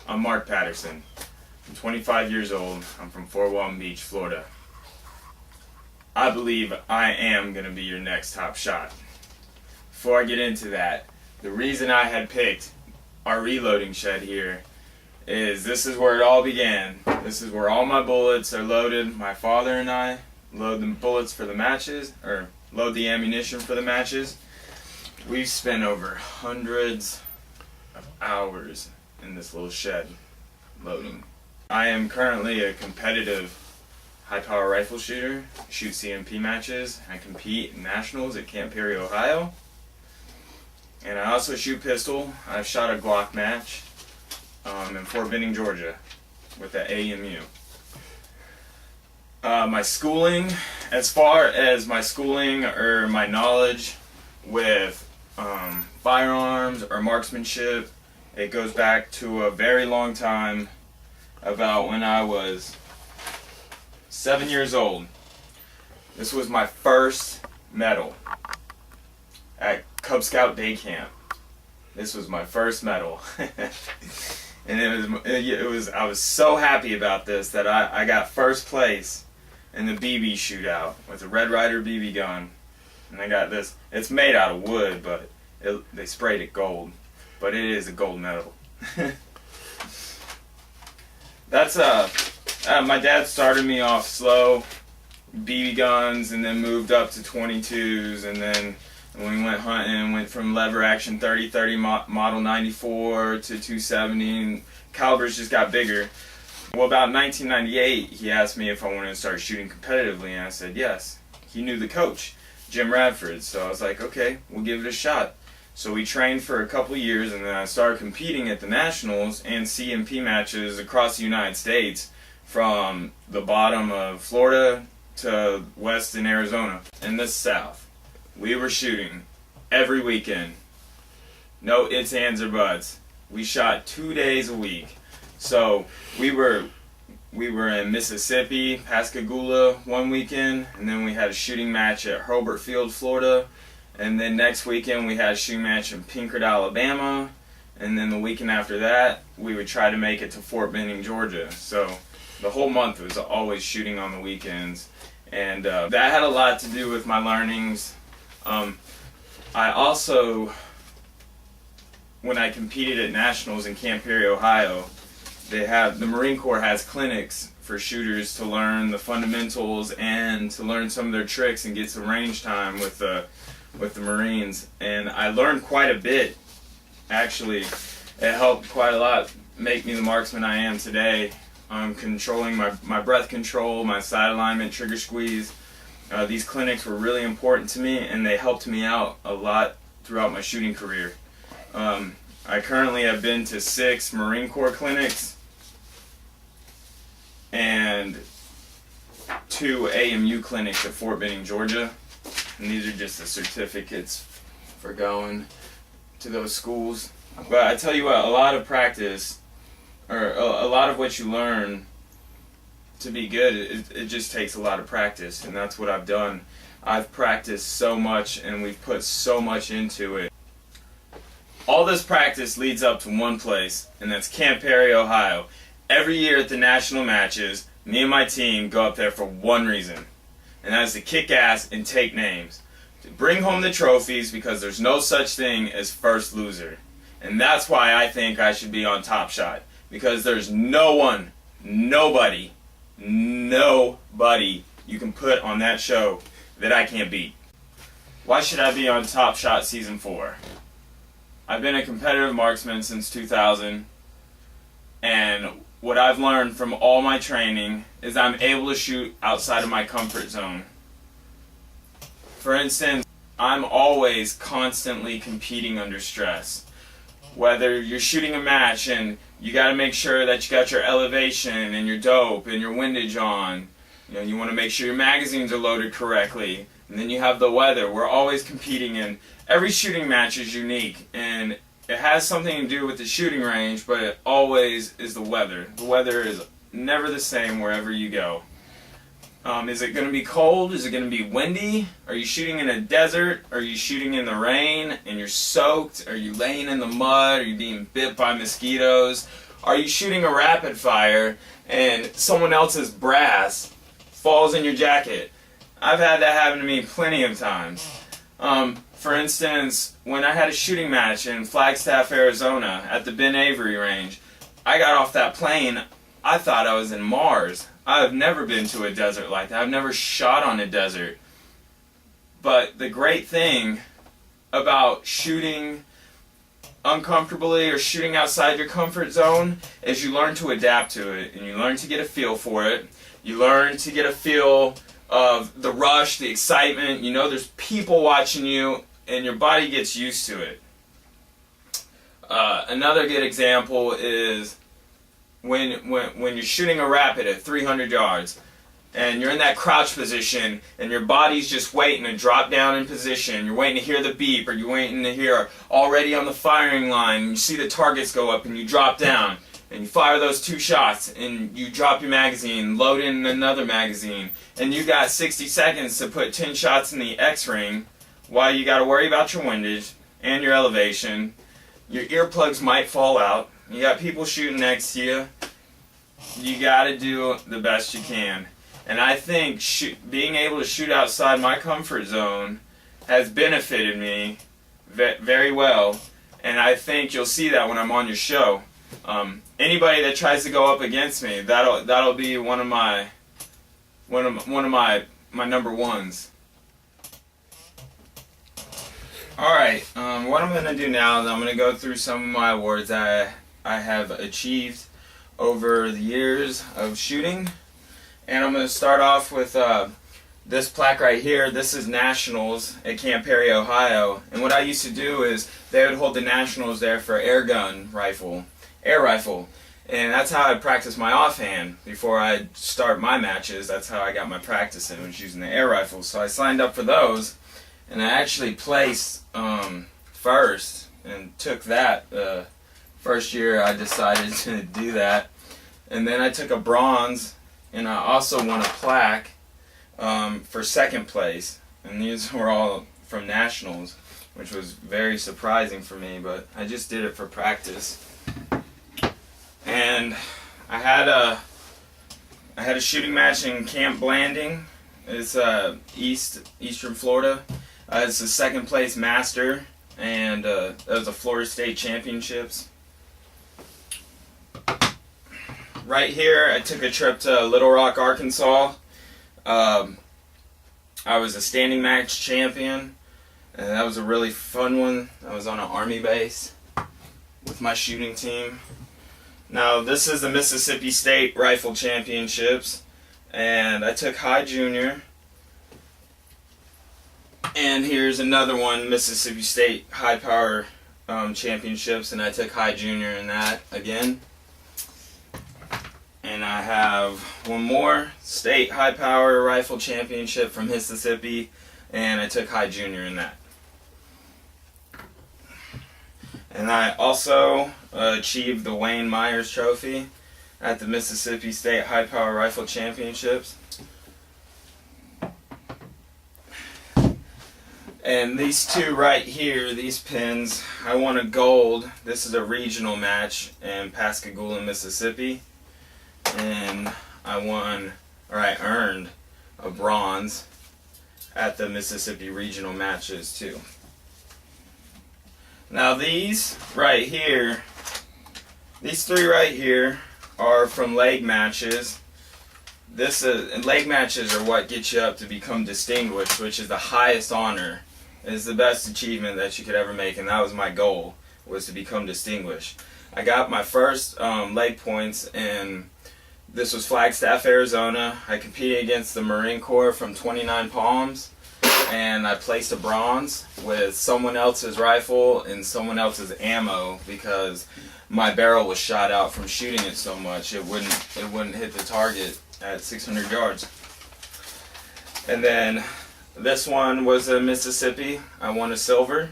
I'm Mark Patterson. I'm 25 years old. I'm from Fort Walton Beach, Florida. I believe I am going to be your next top shot. Before I get into that, the reason I had picked our reloading shed here is this is where it all began. This is where all my bullets are loaded. My father and I load the bullets for the matches, or load the ammunition for the matches. We've spent over hundreds of hours in this little shed loading. I am currently a competitive high-power rifle shooter. I shoot CMP matches. I compete in nationals at Camp Perry, Ohio. And I also shoot pistol. I've shot a Glock match in Fort Benning, Georgia with the AMU. My schooling, as far as my schooling or my knowledge with firearms or marksmanship, it goes back to a very long time, about when I was 7 years old. This was my first medal at Cub Scout Day Camp. This was my first medal. And I was so happy about this that I got first place in the BB shootout with a Red Ryder BB gun. And I got this. It's made out of wood, but they sprayed it gold. But it is a gold medal. That's my dad started me off slow, BB guns, and then moved up to 22s, and then when we went hunting, went from lever action 30-30 model 94 to 270, and calibers just got bigger. Well, about 1998, he asked me if I wanted to start shooting competitively, and I said yes. He knew the coach, Jim Radford, so I was like, okay, we'll give it a shot. So we trained for a couple years, and then I started competing at the nationals and CMP matches across the United States, from the bottom of Florida to west in Arizona and the south. We were shooting every weekend. No ifs, ands, or buts. We shot 2 days a week. So we were in Mississippi, Pascagoula one weekend, and then we had a shooting match at Hurlburt Field, Florida. And then next weekend we had a shooting match in Pinkard, Alabama. And then the weekend after that, we would try to make it to Fort Benning, Georgia. So the whole month was always shooting on the weekends. And that had a lot to do with my learnings. I also, when I competed at nationals in Camp Perry, Ohio, the Marine Corps has clinics for shooters to learn the fundamentals and to learn some of their tricks and get some range time with the Marines. And I learned quite a bit. Actually, it helped quite a lot make me the marksman I am today. Controlling my breath control, my side alignment, trigger squeeze. These clinics were really important to me, and they helped me out a lot throughout my shooting career. I currently have been to 6 Marine Corps clinics and 2 AMU clinics at Fort Benning, Georgia. And these are just the certificates for going to those schools. But I tell you what, a lot of practice, or a lot of what you learn to be good, it just takes a lot of practice, and that's what I've done. I've practiced so much, and we've put so much into it. All this practice leads up to one place, and that's Camp Perry, Ohio. Every year at the national matches, me and my team go up there for one reason, and that's to kick ass and take names. To bring home the trophies, because there's no such thing as first loser. And that's why I think I should be on Top Shot. Because there's nobody you can put on that show that I can't beat. Why should I be on Top Shot Season 4? I've been a competitive marksman since 2000, and what I've learned from all my training is I'm able to shoot outside of my comfort zone. For instance, I'm always constantly competing under stress. Whether you're shooting a match and you got to make sure that you got your elevation and your dope and your windage on. You want to make sure your magazines are loaded correctly. And then you have the weather. We're always competing, and every shooting match is unique. And it has something to do with the shooting range, but it always is the weather. The weather is never the same wherever you go. Is it going to be cold? Is it going to be windy? Are you shooting in a desert? Are you shooting in the rain and you're soaked? Are you laying in the mud? Are you being bit by mosquitoes? Are you shooting a rapid fire and someone else's brass falls in your jacket? I've had that happen to me plenty of times. For instance, when I had a shooting match in Flagstaff, Arizona at the Ben Avery range, I got off that plane, I thought I was in Mars. I've never been to a desert like that. I've never shot on a desert. But the great thing about shooting uncomfortably or shooting outside your comfort zone is you learn to adapt to it, and you learn to get a feel for it. You learn to get a feel of the rush, the excitement. You know there's people watching you, and your body gets used to it. Another good example is when you're shooting a rapid at 300 yards and you're in that crouch position and your body's just waiting to drop down in position. You're waiting to hear the beep, or you're waiting to hear already on the firing line, and you see the targets go up and you drop down and you fire those 2 shots and you drop your magazine, load in another magazine, and you got 60 seconds to put 10 shots in the X-ring while you got to worry about your windage and your elevation. Your earplugs might fall out. You got people shooting next to you. You got to do the best you can. And I think being able to shoot outside my comfort zone has benefited me very well. And I think you'll see that when I'm on your show. Anybody that tries to go up against me, that'll be one of my number ones. All right. What I'm gonna do now is I'm gonna go through some of my awards that I have achieved over the years of shooting. And I'm going to start off with this plaque right here. This is Nationals at Camp Perry, Ohio. And what I used to do is they would hold the Nationals there for air rifle. And that's how I practice my offhand. Before I start my matches, that's how I got my practice in, was using the air rifle. So I signed up for those, and I actually placed first and took that. First year I decided to do that. And then I took a bronze, and I also won a plaque for second place. And these were all from Nationals, which was very surprising for me, but I just did it for practice. And I had a shooting match in Camp Blanding. It's Eastern Florida. It's a second place master, and that was the Florida State Championships. Right here, I took a trip to Little Rock, Arkansas. I was a standing match champion, and that was a really fun one. I was on an Army base with my shooting team. Now, this is the Mississippi State Rifle Championships, and I took high junior. And here's another one, Mississippi State High Power Championships, and I took high junior in that again. And I have one more, State High Power Rifle Championship from Mississippi, and I took high junior in that. And I also achieved the Wayne Myers Trophy at the Mississippi State High Power Rifle Championships. And these two right here, these pins, I won a gold. This is a regional match in Pascagoula, Mississippi. And I earned a bronze at the Mississippi regional matches too. Now these right here, these three right here are from leg matches. Leg matches are what get you up to become distinguished, which is the highest honor. It's the best achievement that you could ever make, and that was my goal, was to become distinguished. I got my first leg points in, this was Flagstaff, Arizona. I competed against the Marine Corps from 29 Palms, and I placed a bronze with someone else's rifle and someone else's ammo because my barrel was shot out from shooting it so much it wouldn't hit the target at 600 yards. And then this one was in Mississippi. I won a silver.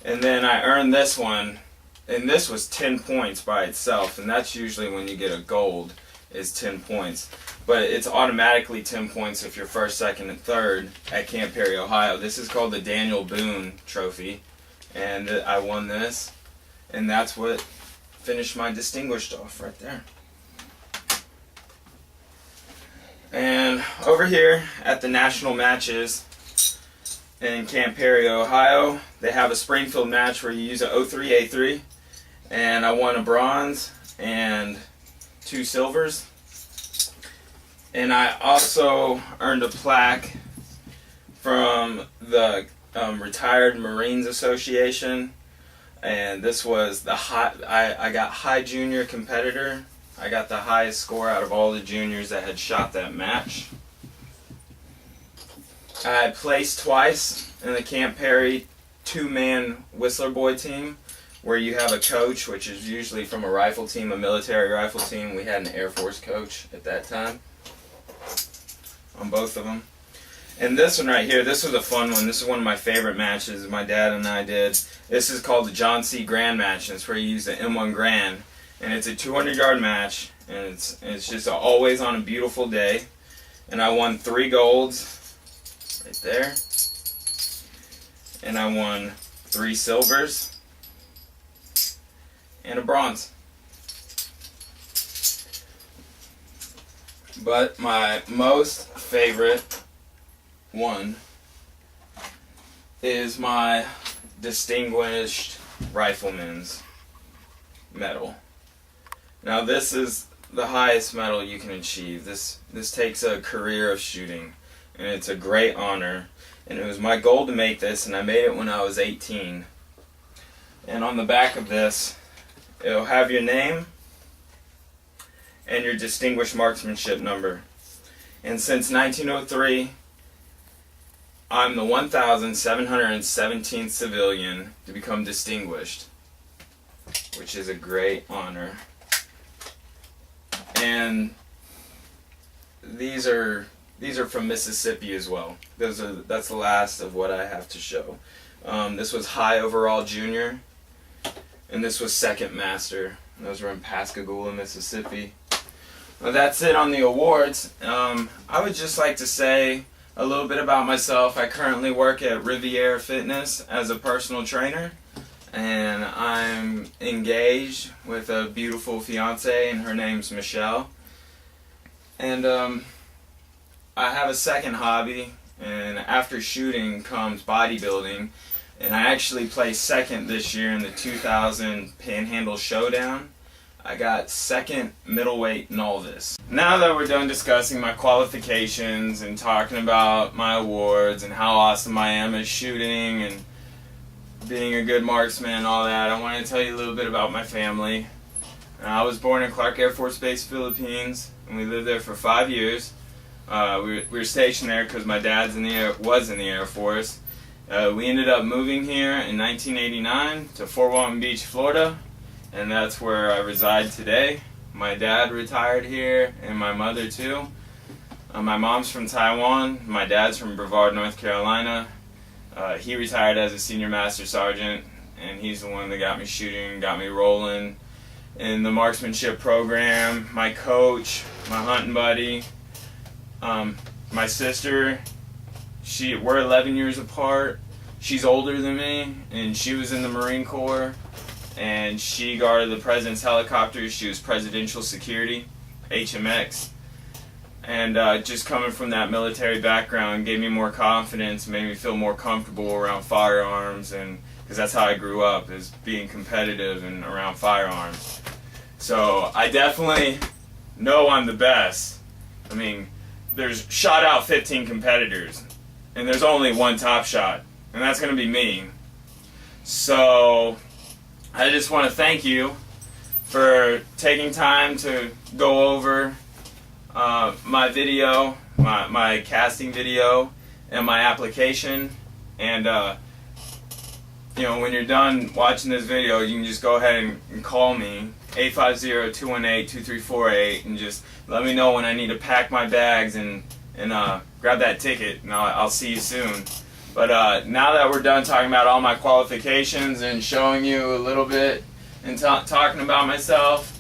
And then I earned this one, and this was 10 points by itself, and that's usually when you get a gold, is 10 points. But it's automatically 10 points if you're first, second, and third at Camp Perry, Ohio. This is called the Daniel Boone Trophy, and I won this. And that's what finished my distinguished off right there. And over here at the national matches in Camp Perry, Ohio, they have a Springfield match where you use a 03A3, and I won a bronze and 2 silvers. And I also earned a plaque from the Retired Marines Association, and this was the I got high junior competitor. I got the highest score out of all the juniors that had shot that match. I placed twice in the Camp Perry 2-man Whistler Boy team, where you have a coach, which is usually from a rifle team, a military rifle team. We had an Air Force coach at that time on both of them. And this one right here, this was a fun one. This is one of my favorite matches my dad and I did. This is called the John C. Grand match, and it's where you use the M1 Grand. And it's a 200-yard match, and it's just always on a beautiful day. And I won 3 golds right there. And I won 3 silvers and a bronze. But my most favorite one is my Distinguished Rifleman's medal. Now this is the highest medal you can achieve. This takes a career of shooting, and it's a great honor. And it was my goal to make this, and I made it when I was 18. And on the back of this, it'll have your name and your distinguished marksmanship number. And since 1903, I'm the 1,717th civilian to become distinguished, which is a great honor. And these are from Mississippi as well. That's the last of what I have to show. This was high overall junior, and this was second master. Those were in Pascagoula, Mississippi. Well, that's it on the awards. I would just like to say a little bit about myself. I currently work at Riviera Fitness as a personal trainer, and I'm engaged with a beautiful fiance, and her name's Michelle. And I have a second hobby, and after shooting comes bodybuilding, and I actually placed second this year in the 2000 Panhandle Showdown. I got second middleweight in all this. Now that we're done discussing my qualifications and talking about my awards and how awesome I am at shooting and being a good marksman and all that, I want to tell you a little bit about my family. I was born in Clark Air Force Base, Philippines, and we lived there for 5 years. We were stationed there because my dad's was in the Air Force. We ended up moving here in 1989 to Fort Walton Beach, Florida, and that's where I reside today. My dad retired here, and my mother too. My mom's from Taiwan. My dad's from Brevard, North Carolina. He retired as a senior master sergeant, and he's the one that got me shooting, got me rolling in the marksmanship program. My coach, my hunting buddy, my sister, we're 11 years apart. She's older than me, and she was in the Marine Corps, and she guarded the president's helicopters. She was presidential security, HMX. And just coming from that military background gave me more confidence, made me feel more comfortable around firearms, and because that's how I grew up, is being competitive and around firearms. So I definitely know I'm the best. I mean, there's shot out 15 competitors, and there's only one top shot, and that's going to be me. So I just want to thank you for taking time to go over my video, my casting video, and my application. And you know, when you're done watching this video, you can just go ahead and call me, 850-218-2348, and just let me know when I need to pack my bags and grab that ticket, and I'll see you soon. But now that we're done talking about all my qualifications and showing you a little bit and talking about myself,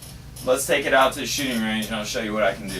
let's take it out to the shooting range, and I'll show you what I can do.